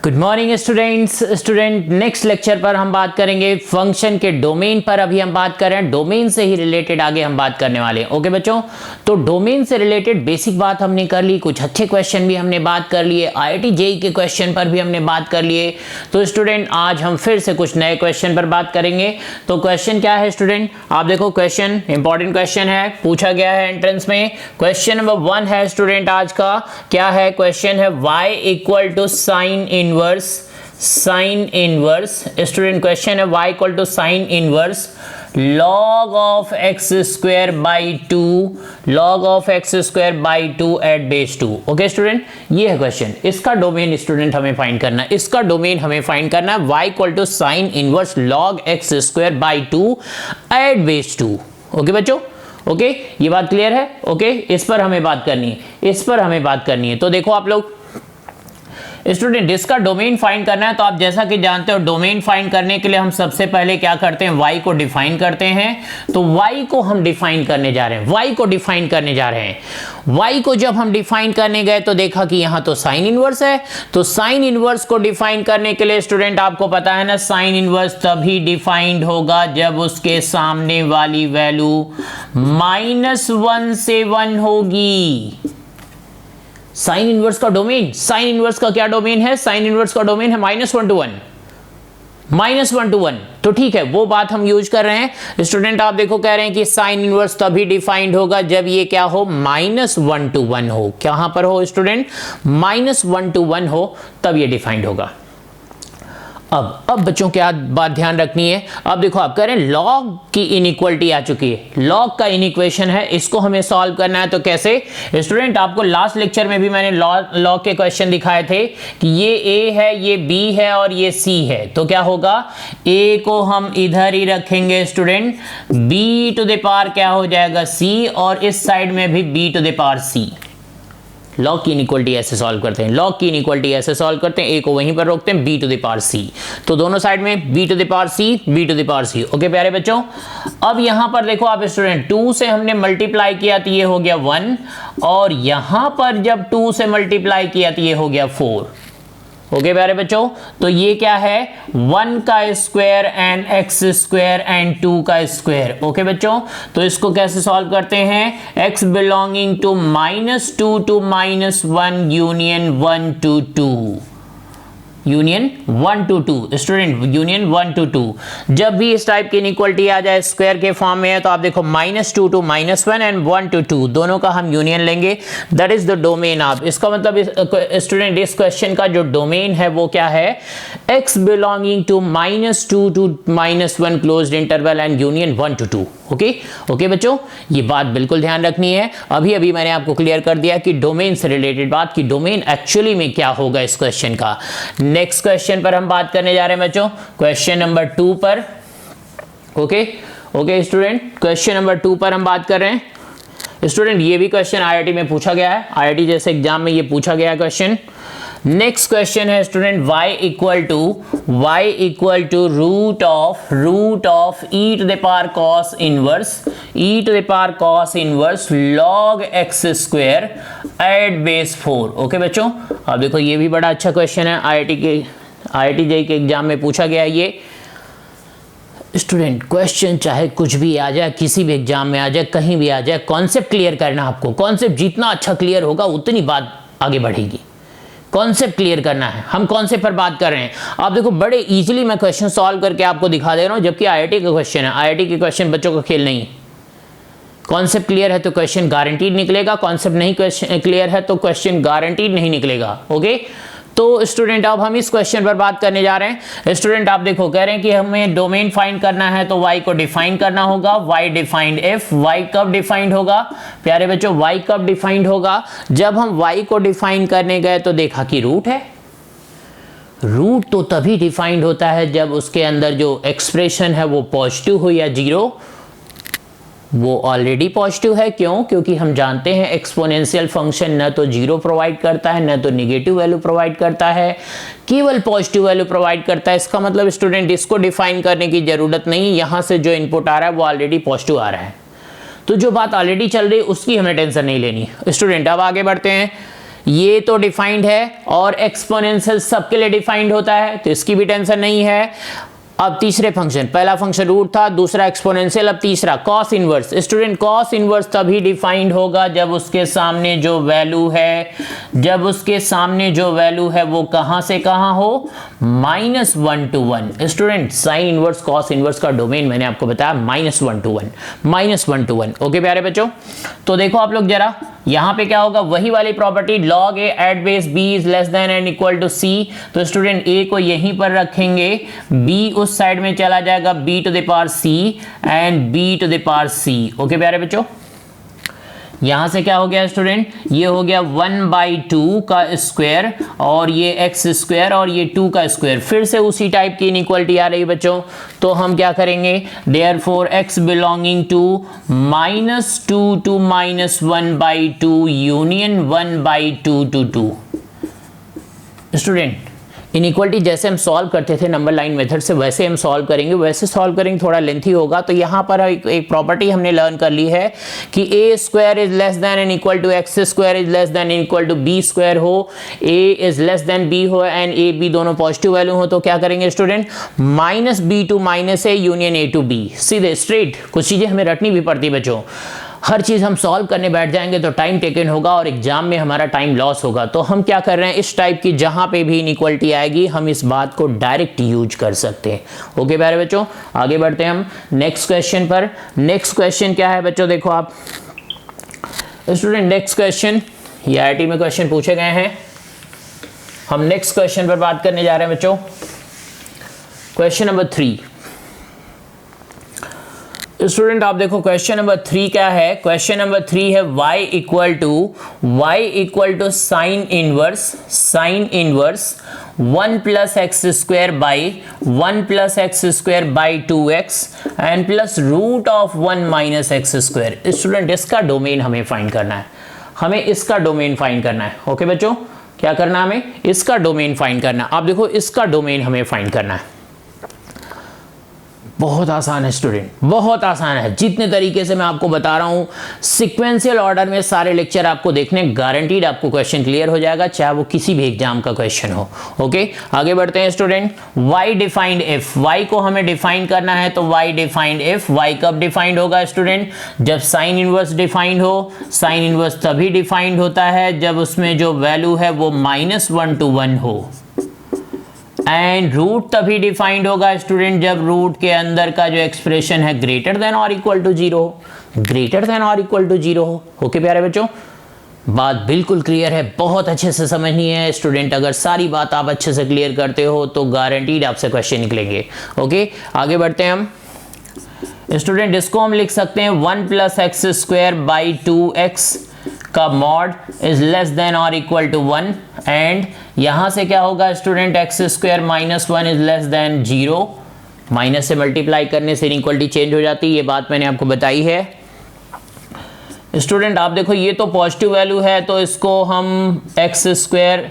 Good morning student next lecture पर हम बात करेंगे फंक्शन के डोमेन पर। अभी हम बात कर रहे हैं डोमेन से ही रिलेटेड, आगे हम बात करने वाले हैं। ओके बच्चों, तो डोमेन से रिलेटेड बेसिक बात हमने कर ली, कुछ अच्छे क्वेश्चन भी हमने बात कर लिए, IIT JEE के क्वेश्चन पर भी हमने बात कर लिए। तो स्टूडेंट आज हम फिर से कुछ नए क्वेश्चन पर बात करेंगे। तो क्वेश्चन क्या है स्टूडेंट, आप देखो क्वेश्चन इंपॉर्टेंट क्वेश्चन है, पूछा गया है एंट्रेंस में। क्वेश्चन नंबर 1 है स्टूडेंट आज का, क्या है क्वेश्चन है y equal to sine inverse student, question है y equal to sine inverse log of x square by 2 at base 2। Okay student, ये है क्वेश्चन। इसका डोमेन स्टूडेंट हमें फाइंड करना है, इसका डोमेन हमें फाइंड करना है y equal to sine inverse log x square by 2 at base 2। Okay बच्चों, ओके ये बात क्लियर है। ओके इस पर हमें बात करनी है, तो देखो आप लोग स्टूडेंट, इसका डोमेन फाइंड करना है। तो आप जैसा कि जानते हो डोमेन फाइंड करने के लिए हम सबसे पहले क्या करते हैं, y को डिफाइन करते हैं। तो y को हम डिफाइन करने जा रहे हैं, y को जब हम डिफाइन करने गए तो देखा कि यहां तो साइन इनवर्स है। तो साइन इनवर्स को डिफाइन करने के लिए स्टूडेंट आपको पता है ना, साइन इनवर्स तभी डिफाइंड होगा जब उसके सामने वाली वैल्यू -1 से 1 होगी। साइन इनवर्स का डोमेन, साइन इनवर्स का क्या डोमेन है, साइन इनवर्स का डोमेन है -1 to 1। तो ठीक है, वो बात हम यूज कर रहे हैं। स्टूडेंट आप देखो कह रहे हैं कि साइन इनवर्स तभी डिफाइंड होगा जब ये क्या हो, -1 to 1 हो। कहां पर हो स्टूडेंट, -1 to 1 हो, तब ये डिफाइंड होगा। अब बच्चों क्या बात ध्यान रखनी है, अब देखो आप कह रहे हैं लॉग की इनइक्वालिटी आ चुकी है, लॉग का इनइक्वेशन है, इसको हमें सॉल्व करना है। तो कैसे स्टूडेंट, आपको लास्ट लेक्चर में भी मैंने लॉग के क्वेश्चन दिखाए थे कि ये a है, ये b है और ये c है। तो क्या होगा, a को हम इधर ही रखेंगे student, b to the power क्या हो जाएगा c, और इस साइड में भी b to the power c। Log की इनइक्वालिटी ऐसे सॉल्व करते हैं, a को वहीं पर रोकते हैं, b to the power c। तो दोनों साइड में b to the power c। Okay प्यारे बच्चों, अब यहां पर देखो आप स्टूडेंट, 2 से हमने मल्टीप्लाई किया तो ये हो गया 1, और यहां पर जब 2 से मल्टीप्लाई किया तो ये हो गया 4। ओके प्यारे बच्चों, तो ये क्या है, 1 का square and x square and 2 का स्क्वायर। ओके बच्चों, तो इसको कैसे सॉल्व करते हैं, x belonging to -2 to -1 union 1 to 2, student union 1 to 2। जब भी इस टाइप की इनइक्वालिटी आ जाए स्क्वायर के फॉर्म में है, तो आप देखो -2 to -1 एंड 1 to 2 दोनों का हम यूनियन लेंगे, दैट इज द डोमेन। आप इसका मतलब स्टूडेंट इस क्वेश्चन का जो डोमेन है वो क्या है, x belonging to -2 to -1 closed interval and union 1 to 2। Okay बच्चों, ये बात बिल्कुल ध्यान रखनी है। अभी मैंने आपको क्लियर कर दिया कि डोमेन से रिलेटेड बात, कि डोमेन एक्चुअली में क्या होगा इस क्वेश्चन का। नेक्स्ट क्वेश्चन पर हम बात करने जा रहे हैं बच्चों, क्वेश्चन नंबर 2 पर। ओके स्टूडेंट, क्वेश्चन नंबर 2 पर हम बात कर रहे हैं। स्टूडेंट ये भी क्वेश्चन IIT में पूछा गया है, IIT जैसे एग्जाम में ये पूछा गया है क्वेश्चन। नेक्स्ट क्वेश्चन है student, y equal to root of e to the power cos inverse log x square at base 4। Okay बच्चों, अब देखो ये भी बड़ा अच्छा क्वेश्चन है, IIT JEE के एग्जाम में पूछा गया है ये। स्टूडेंट क्वेश्चन चाहे कुछ भी आ जाए, किसी भी एग्जाम में आ जाए, कहीं भी आ जाए, कॉन्सेप्ट क्लियर करना आपको। कॉन्सेप्ट जितना अच्छा क्लियर होगा उतनी बात आगे बढ़ेगी। कॉन्सेप्ट क्लियर करना है, हम कॉन्सेप्ट पर बात कर रहे हैं। आप देखो बड़े इजीली मैं क्वेश्चन सॉल्व करके आपको दिखा दे रहा हूं, जबकि IIT का क्वेश्चन है। IIT के क्वेश्चन बच्चों का खेल नहीं है। कॉन्सेप्ट क्लियर है तो क्वेश्चन गारंटीड निकलेगा, कॉन्सेप्ट नहीं क्लियर है तो क्वेश्चन गारंटीड नहीं निकलेगा। ओके, तो स्टूडेंट अब हम इस क्वेश्चन पर बात करने जा रहे हैं। स्टूडेंट आप देखो कह रहे हैं कि हमें डोमेन फाइंड करना है, तो y को डिफाइन करना होगा, y डिफाइंड f। y कब डिफाइंड होगा प्यारे बच्चों, y कब डिफाइंड होगा, जब हम y को डिफाइन करने गए तो देखा कि रूट है। रूट तो तभी डिफाइंड होता है जब उसके अंदर जो एक्सप्रेशन है वो पॉजिटिव हो या जीरो। वो ऑलरेडी पॉजिटिव है, क्यों, क्योंकि हम जानते हैं एक्सपोनेंशियल फंक्शन न तो जीरो प्रोवाइड करता है, न तो नेगेटिव वैल्यू प्रोवाइड करता है, केवल पॉजिटिव वैल्यू प्रोवाइड करता है। इसका मतलब स्टूडेंट इसको डिफाइन करने की जरूरत नहीं, यहां से जो इनपुट आ रहा है वो ऑलरेडी पॉजिटिव आ रहा है। तो जो बात ऑलरेडी चल रही है उसकी हमें टेंशन नहीं लेनी। स्टूडेंट अब आगे बढ़ते हैं, ये तो डिफाइंड है और एक्सपोनेंशियल सबके लिए डिफाइंड होता है, तो इसकी भी टेंशन नहीं है। अब तीसरे फंक्शन, पहला फंक्शन रूट था, दूसरा एक्सपोनेंशियल, अब तीसरा cos inverse. Student cos inverse तभी डिफाइंड होगा जब उसके सामने जो वैल्यू है, जब उसके सामने जो वैल्यू है वो कहां से कहां हो, -1 to 1। Student sine inverse cos inverse का डोमेन मैंने आपको बताया -1 to 1, -1 to 1। ओके प्यारे बच्चों, तो देखो आप लोग जरा यहां पे क्या होगा, वही वाली property log a at base b is less than and equal to c। तो स्टूडेंट a को यहीं पर रखेंगे, b उस साइड में चला जाएगा, b to the power c and b to the power c। Okay प्यारे बच्चों, यहां से क्या हो गया स्टूडेंट, ये हो गया 1/2 का स्क्वायर और ये x स्क्वायर और ये 2 का स्क्वायर। फिर से उसी टाइप की इनइक्वालिटी आ रही बच्चों, तो हम क्या करेंगे, therefore x belonging to -2 to -1/2 union 1/2 to 2। Student inequality जैसे हम सॉल्व करते थे नंबर लाइन मेथड से, वैसे हम सॉल्व करेंगे, वैसे सॉल्व करेंगे, थोड़ा लेंथी होगा। तो यहाँ पर एक प्रॉपर्टी हमने लर्न कर ली है कि a square is less than and equal to x square is less than and equal to b square हो, a is less than b हो एंड a b दोनों पॉजिटिव वैल्यू हो, तो क्या करेंगे student, -b to -a union a to b। सीधे straight, कुछ चीजें हमें रटनी भी पड़ती बच्चों, हर चीज हम सॉल्व करने बैठ जाएंगे तो टाइम टेकन होगा और एग्जाम में हमारा टाइम लॉस होगा। तो हम क्या कर रहे हैं, इस टाइप की जहां पे भी इनइक्वालिटी आएगी हम इस बात को डायरेक्ट यूज कर सकते हैं। ओके प्यारे बच्चों, आगे बढ़ते हैं हम नेक्स्ट क्वेश्चन पर। नेक्स्ट क्वेश्चन क्या है बच्चों, देखो आप स्टूडेंट, नेक्स्ट क्वेश्चन ये आईआईटी में क्वेश्चन पूछे गए हैं, हम नेक्स्ट क्वेश्चन पर बात करने जा रहे हैं बच्चों। Question number 3। स्टूडेंट आप देखो क्वेश्चन नंबर 3 क्या है, क्वेश्चन नंबर 3 है y equal to sine inverse 1 plus x square by 1 plus x square by 2x and plus root of 1 minus x square. Student इसका डोमेन हमें फाइंड करना है, हमें इसका डोमेन फाइंड करना है। ओके बच्चों, क्या करना है, हमें इसका डोमेन फाइंड करना है। आप देखो इसका डोमेन हमें फाइंड करना है, बहुत आसान है स्टूडेंट, बहुत आसान है। जितने तरीके से मैं आपको बता रहा हूं सीक्वेंशियल ऑर्डर में सारे लेक्चर आपको देखने, गारंटीड आपको क्वेश्चन क्लियर हो जाएगा, चाहे वो किसी भी एग्जाम का क्वेश्चन हो। ओके आगे बढ़ते हैं student. y defined f, y को हमें डिफाइन करना है, तो y डिफाइंड f। y कब डिफाइंड होगा स्टूडेंट, जब साइन इनवर्स डिफाइंड हो। साइन इनवर्स तभी डिफाइंड होता है जब उसमें जो वैल्यू है वो -1 to 1 हो। एंड रूट तभी डिफाइंड होगा स्टूडेंट जब रूट के अंदर का जो एक्सप्रेशन है ग्रेटर देन और इक्वल टू 0 हो, ग्रेटर देन और इक्वल टू 0 हो। ओके प्यारे बच्चों, बात बिल्कुल क्लियर है, बहुत अच्छे से समझनी है स्टूडेंट। अगर सारी बात आप अच्छे से क्लियर करते हो तो गारंटीड आपसे क्वेश्चन निकलेंगे। ओके आगे बढ़ते हैं हम स्टूडेंट। इसको हम लिख सकते हैं 1 plus x square by 2x का मॉड इज लेस देन और इक्वल टू 1 एंड यहां से क्या होगा student, x square -1 is less then 0। Minus से मल्टीप्लाई करने से इनइक्वालिटी चेंज हो जाती है, ये बात मैंने आपको बताई है। स्टूडेंट आप देखो ये तो पॉजिटिव वैल्यू है, तो इसको हम एक्स स्क्वायर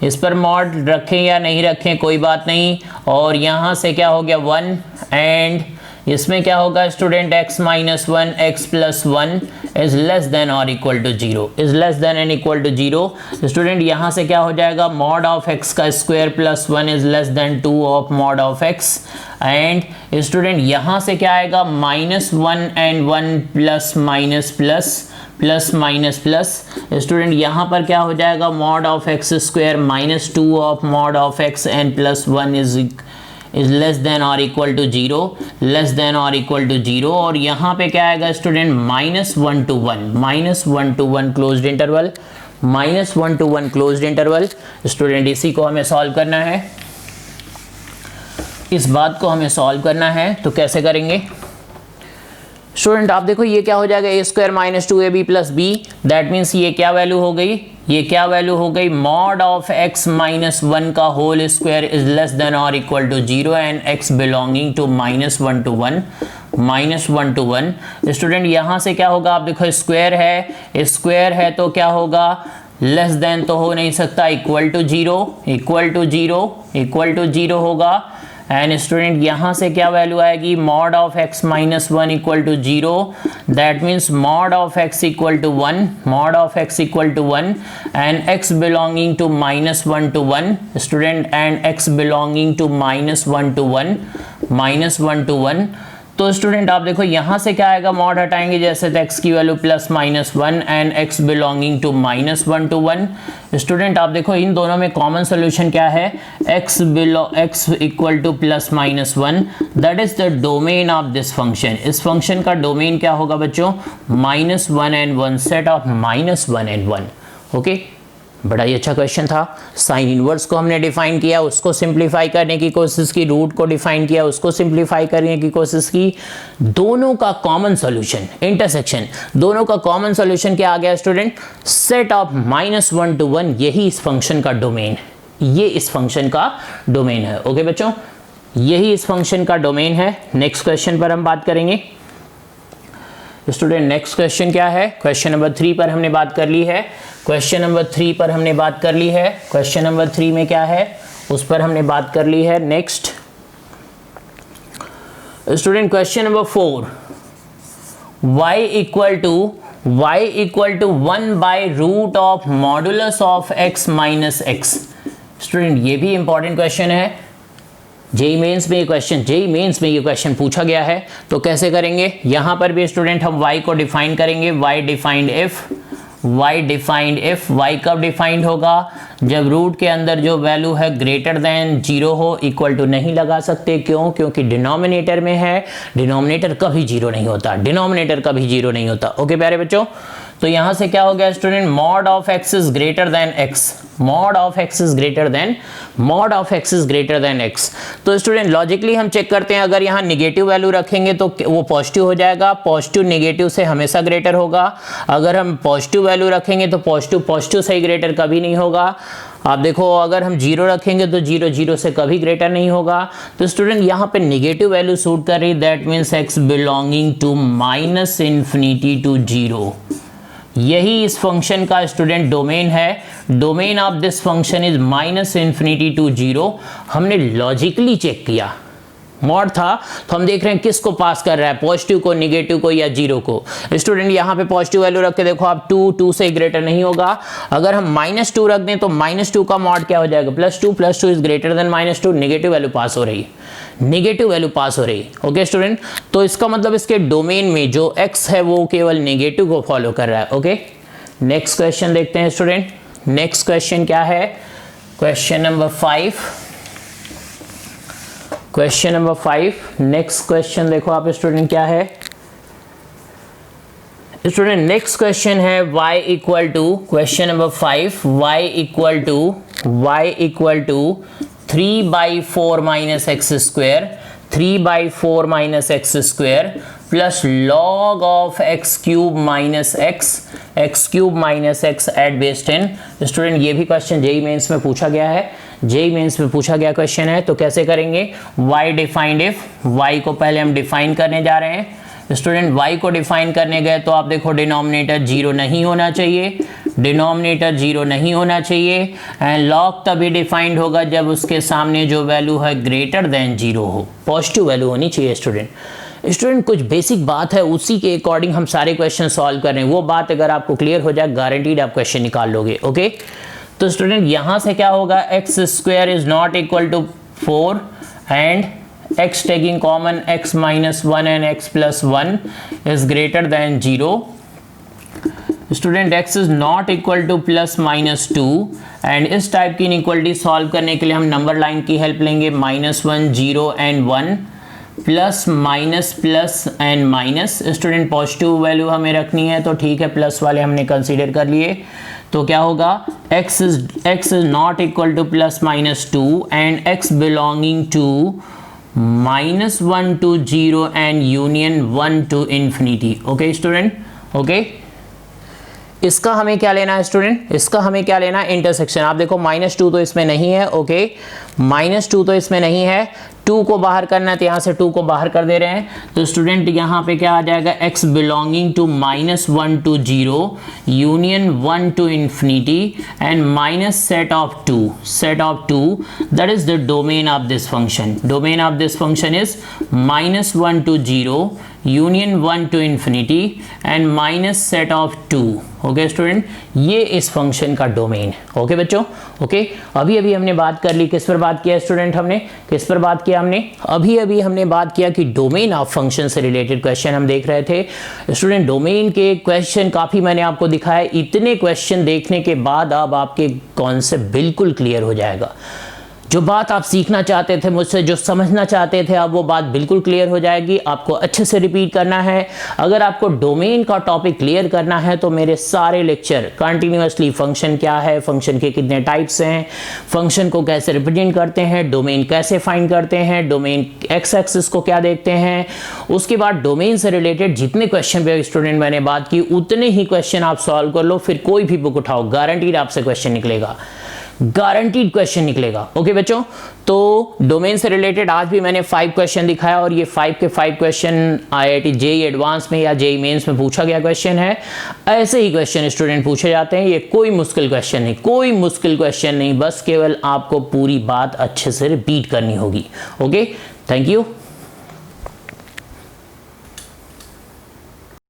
इस पर मॉड रखें या नहीं रखें कोई बात नहीं, और यहां से क्या हो गया 1 एंड इसमें क्या होगा student, x minus 1 x plus 1 is less than और equal to 0, is less than and equal to 0। Student यहाँ से क्या हो जाएगा, मॉड ऑफ x का square plus 1 is less than 2 of mod of x and student यहाँ से क्या आएगा, -1 and 1 plus minus plus plus minus plus. Student यहाँ पर क्या हो जाएगा, mod of x square -2 of mod of x and plus 1 is less than और इक्वल टू 0, लेस देन और इक्वल टू 0। और यहाँ पे क्या आएगा student, -1 to 1, -1 to 1 closed interval, -1 to 1 closed interval. Student इसी को हमें सॉल्व करना है, इस बात को हमें सॉल्व करना है, तो कैसे करेंगे स्टूडेंट आप देखो ये क्या हो जाएगा, a square -2ab plus b, that means ये क्या वैल्यू हो गई, ये क्या वैल्यू हो गई, मॉड ऑफ x -1 का whole square is less than और equal to 0 and x belonging to -1 to 1, -1 to 1। Student यहाँ से क्या होगा, आप देखो स्क्वायर है तो क्या होगा, लेस देन तो हो नहीं सकता, equal to 0, equal to 0, equal to 0 होगा एंड स्टूडेंट यहाँ से क्या वैल्यू आएगी, mod of x minus 1 equal to 0, that means mod of x equal to 1, mod of x equal to 1 and x belonging to minus 1 to 1 student, and x belonging to minus 1 to 1, minus 1 to 1। तो student आप देखो यहाँ से क्या आएगा, mod हटाएंगे जैसे तो x की value plus minus 1 and x belonging to minus 1 to 1। Student आप देखो इन दोनों में कॉमन सोल्यूशन क्या है, x equal two plus minus 1, that is the domain of this function. इस फंक्शन का डोमेन क्या होगा बच्चों, minus 1 and 1, set of minus 1 and 1। Okay, बड़ा ही अच्छा क्वेश्चन था। साइन इनवर्स को हमने डिफाइन किया, उसको सिंप्लीफाई करने की कोशिश की, रूट को डिफाइन किया, उसको सिंप्लीफाई करने की कोशिश की। दोनों का कॉमन सॉल्यूशन, इंटरसेक्शन, दोनों का कॉमन सॉल्यूशन क्या आ गया student, set of minus 1 to 1। यही इस फंक्शन का डोमेन, ये इस फंक्शन का डोमेन है। ओके बच्चों, यही इस फंक्शन का डोमेन है। नेक्स्ट क्वेश्चन पर हम बात करेंगे स्टूडेंट। नेक्स्ट क्वेश्चन क्या है, क्वेश्चन नंबर 3 पर हमने बात कर ली है। क्वेश्चन नंबर 3 पर हमने बात कर ली है। क्वेश्चन नंबर 3 में क्या है, उस पर हमने बात कर ली है। Next student, question number 4, y equal to 1 by root of modulus of x minus x। Student ये भी इंपॉर्टेंट क्वेश्चन है, जेई मेंस में ये क्वेश्चन पूछा गया है। तो कैसे करेंगे, यहां पर भी स्टूडेंट हम y को डिफाइन करेंगे, y डिफाइंड f, y कब डिफाइंड होगा, जब रूट के अंदर जो वैल्यू है ग्रेटर देन 0 हो, इक्वल टू नहीं लगा सकते। क्यों, क्योंकि डिनोमिनेटर में है, डिनोमिनेटर कभी 0 नहीं होता, ओके प्यारे बच्चों। तो यहां से क्या हो गया student, mod of x is greater than x। तो स्टूडेंट लॉजिकली हम चेक करते हैं, अगर यहाँ निगेटिव वैल्यू रखेंगे तो वो पॉजिटिव हो जाएगा, पॉजिटिव निगेटिव से हमेशा ग्रेटर होगा। अगर हम पॉजिटिव वैल्यू रखेंगे तो पॉजिटिव से ही ग्रेटर कभी नहीं होगा। आप देखो अगर हम 0 रखेंगे तो 0 से कभी ग्रेटर नहीं होगा। तो स्टूडेंट यहाँ पे निगेटिव वैल्यू सूट कर रही, that means x belonging to minus infinity to 0। यही इस फंक्शन का स्टूडेंट डोमेन है। Domain of this function is minus infinity to 0। हमने लॉजिकली चेक किया, मॉड था तो हम देख रहे हैं किसको पास कर रहा है, पॉजिटिव को, निगेटिव को या 0 को। स्टूडेंट यहाँ पे पॉजिटिव वैल्यू रख के देखो आप, 2 से ग्रेटर नहीं होगा। अगर हम -2 रख दें तो -2 का मॉड क्या हो जाएगा, +2 is greater than -2। Negative value pass हो रही, ओके स्टूडेंट। तो इसका मतलब इसके डोमेन में जो x है वो केवल नेगेटिव को फॉलो कर रहा है। ओके, नेक्स्ट क्वेश्चन देखते हैं स्टूडेंट। नेक्स्ट क्वेश्चन क्या है, क्वेश्चन नंबर 5। नेक्स्ट क्वेश्चन देखो आप स्टूडेंट क्या है स्टूडेंट, नेक्स्ट क्वेश्चन है y equal to, question number 5, y equal to 3/4 minus x square plus log of x cube minus x at base 10। Student ये भी question JEE Mains में पूछा गया क्वेश्चन है। तो कैसे करेंगे, y डिफाइंड इफ, y को पहले हम डिफाइन करने जा रहे हैं। स्टूडेंट y को डिफाइन करने गए तो आप देखो डिनोमिनेटर 0 नहीं होना चाहिए, एंड लॉग तभी डिफाइंड होगा जब उसके सामने जो वैल्यू है ग्रेटर देन 0 हो, पॉजिटिव वैल्यू होनी चाहिए। स्टूडेंट कुछ बेसिक बात है, उसी के अकॉर्डिंग हम सारे क्वेश्चन सॉल्व कर रहे हैं। वो बात अगर आपको क्लियर हो जाए, गारंटीड आप क्वेश्चन निकाल लोगे। ओके, तो स्टूडेंट यहां से क्या होगा, x square is not equal to 4 and x taking common x minus 1 and x plus 1 is greater than 0. Student x is not equal to plus minus 2 and इस type की inequality solve करने के लिए हम नंबर लाइन की help लेंगे, -1 0 and 1 plus minus plus and minus. Student positive value हमें रखनी है तो ठीक है, प्लस वाले हमने कंसीडर कर लिए। तो क्या होगा, x is not equal to plus minus 2 and x belonging to -1 to 0 and union 1 to infinity। Okay student, okay इसका हमें क्या लेना है स्टूडेंट, इसका हमें क्या लेना है, इंटरसेक्शन। आप देखो -2 तो इसमें नहीं है, ओके -2 तो इसमें नहीं है, 2 को बाहर करना है तो यहाँ से 2 को बाहर कर दे रहे हैं, तो स्टूडेंट यहाँ पे क्या आ जाएगा, x belonging to -1 to 0 union 1 to infinity and minus set of 2 that is the domain of this function. Domain of this function is -1 to 0 union 1 to infinity and minus set of 2. Okay student, ये इस function का domain है. Okay बच्चों, okay. अभी हमने बात कर ली, किस पर बात किया स्टूडेंट, हमने किस पर बात किया, हमने अभी हमने बात किया कि डोमेन ऑफ फंक्शन से रिलेटेड क्वेश्चन हम देख रहे थे. स्टूडेंट डोमेन के क्वेश्चन काफ़ी मैंने आपको दिखाया. इतने क्वेश्चन देखने के बाद अब आपके कॉन्सेप्ट बिल्कुल क्लियर हो जाएगा. जो बात आप सीखना चाहते थे मुझसे, जो समझना चाहते थे, अब वो बात बिल्कुल क्लियर हो जाएगी. आपको अच्छे से रिपीट करना है. अगर आपको डोमेन का टॉपिक क्लियर करना है तो मेरे सारे लेक्चर कंटिन्यूअसली, फंक्शन क्या है, फंक्शन के कितने टाइप्स हैं, फंक्शन को कैसे रिप्रेजेंट करते हैं, डोमेन कैसे फाइंड करते हैं, डोमेन एक्स एक्सिस को क्या देखते हैं, उसके बाद डोमेन से रिलेटेड जितने क्वेश्चन पे स्टूडेंट मैंने बात की उतने ही क्वेश्चन आप सॉल्व कर लो. फिर कोई भी बुक उठाओ, गारंटीड आपसे क्वेश्चन निकलेगा, गारंटीड क्वेश्चन निकलेगा. ओके बच्चों, तो डोमेन से रिलेटेड आज भी मैंने 5 क्वेश्चन दिखाया और ये 5 के 5 क्वेश्चन IIT जेईई एडवांस में या जेईई मेंस में पूछा गया क्वेश्चन है. ऐसे ही क्वेश्चन स्टूडेंट पूछे जाते हैं. ये कोई मुश्किल क्वेश्चन नहीं, कोई मुश्किल क्वेश्चन नहीं, बस केवल आपको पूरी बात अच्छे से रिपीट करनी होगी. Okay, thank you.